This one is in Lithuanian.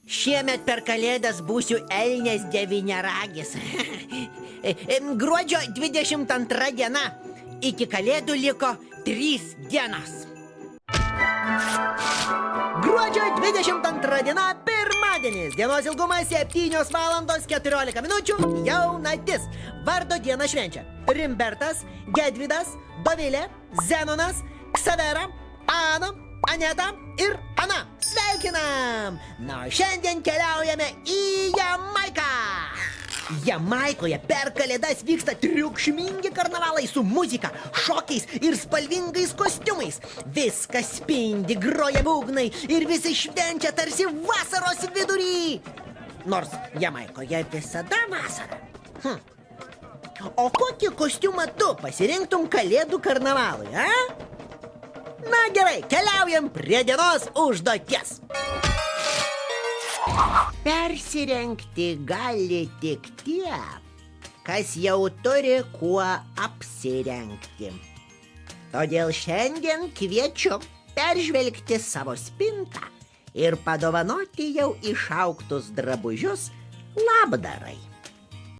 Šiemet per kalėdas būsiu elnias devyniaragis. Gruodžio 22 diena. Iki kalėdų liko 3 dienos. Gruodžio 22 diena pirmadienis. Dienos ilgumas 7 valandos 14 minučių. Jaunatis. Vardo dieną švenčia Rimbertas, Gedvydas, Dovilė, Zenonas, Ksavera, Ana, Aneta ir Ana. Sveikinam! Na, šiandien keliaujame į Jamaiką. Jamaikoje per kalėdas vyksta triukšmingi karnavalai su muzika, šokiais ir spalvingais kostiumais. Viskas spindi, groja būgnai ir visi švenčia tarsi vasaros vidury. Nors Jamaikoje visada vasara. O kokį kostiumą tu pasirinktum kalėdų karnavalui, a? Na gerai, keliaujam prie dienos užduoties. Persirengti gali tik tie, kas jau turi kuo apsirengti. Todėl šiandien kviečiu peržvelgti savo spintą ir padovanoti jau išaugtus drabužius labdarai.